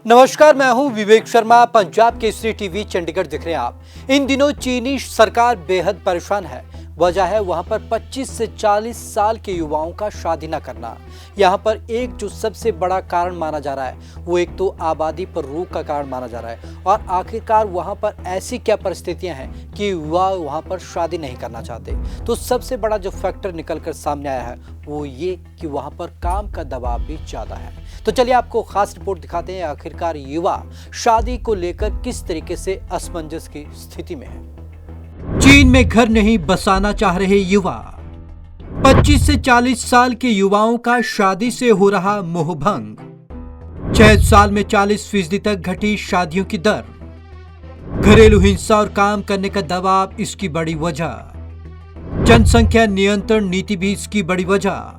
नमस्कार, मैं हूं विवेक शर्मा। पंजाब केसरी टीवी चंडीगढ़ दिख रहे हैं आप। इन दिनों चीनी सरकार बेहद परेशान है। वजह है वहां पर 25 से 40 साल के युवाओं का शादी न करना। यहां पर एक जो सबसे बड़ा कारण माना जा रहा है वो एक तो आबादी पर रोक का कारण माना जा रहा है, और आखिरकार वहां पर ऐसी क्या परिस्थितियां हैं कि युवा वहां पर शादी नहीं करना चाहते। तो सबसे बड़ा जो फैक्टर निकल कर सामने आया है वो ये कि वहां पर काम का दबाव भी ज्यादा है। तो चलिए आपको खास रिपोर्ट दिखाते हैं, आखिरकार युवा शादी को लेकर किस तरीके से असमंजस की स्थिति में है। चीन में घर नहीं बसाना चाह रहे युवा। 25 से 40 साल के युवाओं का शादी से हो रहा मोहभंग। 6 साल में 40% तक घटी शादियों की दर। घरेलू हिंसा और काम करने का दबाव इसकी बड़ी वजह। जनसंख्या नियंत्रण नीति भी इसकी बड़ी वजह।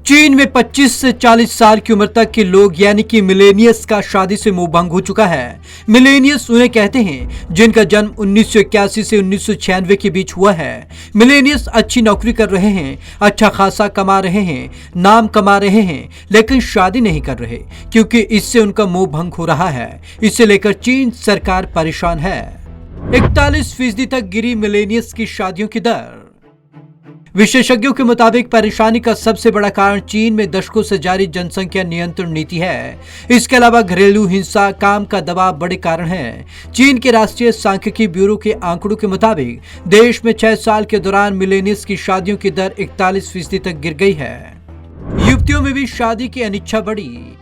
चीन में 25 से 40 साल की उम्र तक के लोग यानी कि मिलेनियस का शादी से मोहभंग हो चुका है। मिलेनियस उन्हें कहते हैं जिनका जन्म 1981 से 1996 के बीच हुआ है। मिलेनियस अच्छी नौकरी कर रहे हैं, अच्छा खासा कमा रहे हैं, नाम कमा रहे हैं, लेकिन शादी नहीं कर रहे क्योंकि इससे उनका मोहभंग हो रहा है। इसे लेकर चीन सरकार परेशान है। 41% तक गिरी मिलेनियस की शादियों की दर। विशेषज्ञों के मुताबिक परेशानी का सबसे बड़ा कारण चीन में दशकों से जारी जनसंख्या नियंत्रण नीति है। इसके अलावा घरेलू हिंसा, काम का दबाव बड़े कारण हैं। चीन के राष्ट्रीय सांख्यिकी ब्यूरो के आंकड़ों के मुताबिक देश में 6 साल के दौरान मिलेनियस की शादियों की दर 41% तक गिर गई है। युवतियों में भी शादी की अनिच्छा बढ़ी।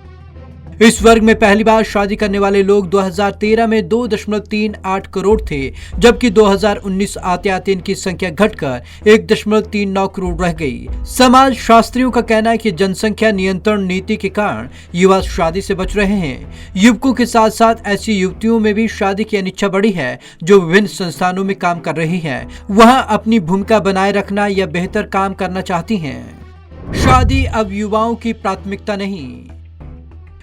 इस वर्ग में पहली बार शादी करने वाले लोग 2013 में 2.38 करोड़ थे, जबकि 2019 आते आते इनकी संख्या घटकर 1.39 करोड़ रह गई। समाज शास्त्रियों का कहना है कि जनसंख्या नियंत्रण नीति के कारण युवा शादी से बच रहे हैं। युवकों के साथ साथ ऐसी युवतियों में भी शादी की अनिच्छा बढ़ी है जो विभिन्न संस्थानों में काम कर रही हैं। वहां अपनी भूमिका बनाए रखना या बेहतर काम करना चाहती हैं। शादी अब युवाओं की प्राथमिकता नहीं।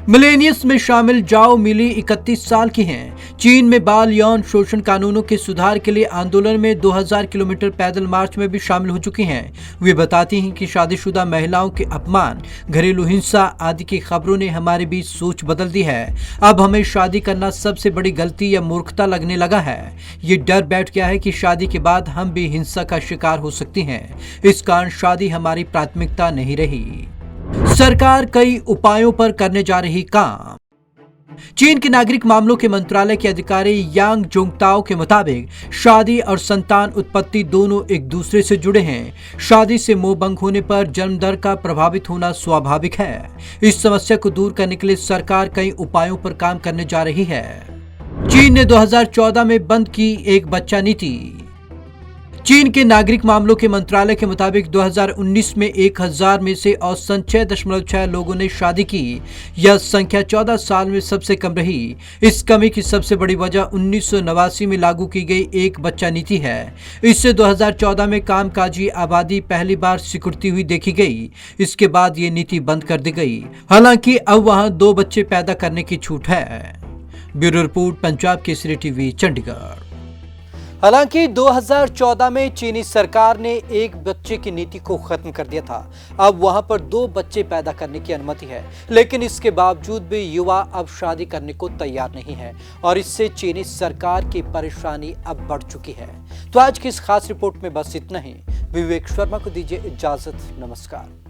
मिलेनियस में शामिल जाओ मिली 31 साल की हैं। चीन में बाल यौन शोषण कानूनों के सुधार के लिए आंदोलन में 2000 किलोमीटर पैदल मार्च में भी शामिल हो चुकी हैं। वे बताती हैं कि शादीशुदा महिलाओं के अपमान, घरेलू हिंसा आदि की खबरों ने हमारे बीच सोच बदल दी है। अब हमें शादी करना सबसे बड़ी गलती या मूर्खता लगने लगा है। ये डर बैठ गया है कि शादी के बाद हम भी हिंसा का शिकार हो सकती हैं। इस कारण शादी हमारी प्राथमिकता नहीं रही। सरकार कई उपायों पर करने जा रही काम। चीन के नागरिक मामलों के मंत्रालय के अधिकारी यांग जोंगताओ के मुताबिक शादी और संतान उत्पत्ति दोनों एक दूसरे से जुड़े हैं। शादी से मोहभंग होने पर जन्म दर का प्रभावित होना स्वाभाविक है। इस समस्या को दूर करने के लिए सरकार कई उपायों पर काम करने जा रही है। चीन ने 2014 में बंद की एक बच्चा नीति। चीन के नागरिक मामलों के मंत्रालय के मुताबिक 2019 में 1000 में से औसतन 6.6 लोगों ने शादी की। यह संख्या 14 साल में सबसे कम रही। इस कमी की सबसे बड़ी वजह 1989 में लागू की गई एक बच्चा नीति है। इससे 2014 में कामकाजी आबादी पहली बार सिकुड़ती हुई देखी गई। इसके बाद ये नीति बंद कर दी गई। हालांकि अब वहां 2 बच्चे पैदा करने की छूट है। Bureau report, Punjab Kesari TV, Chandigarh. हालांकि 2014 में चीनी सरकार ने एक बच्चे की नीति को खत्म कर दिया था। अब वहां पर 2 बच्चे पैदा करने की अनुमति है, लेकिन इसके बावजूद भी युवा अब शादी करने को तैयार नहीं है, और इससे चीनी सरकार की परेशानी अब बढ़ चुकी है। तो आज की इस खास रिपोर्ट में बस इतना ही। विवेक शर्मा को दीजिए इजाजत। नमस्कार।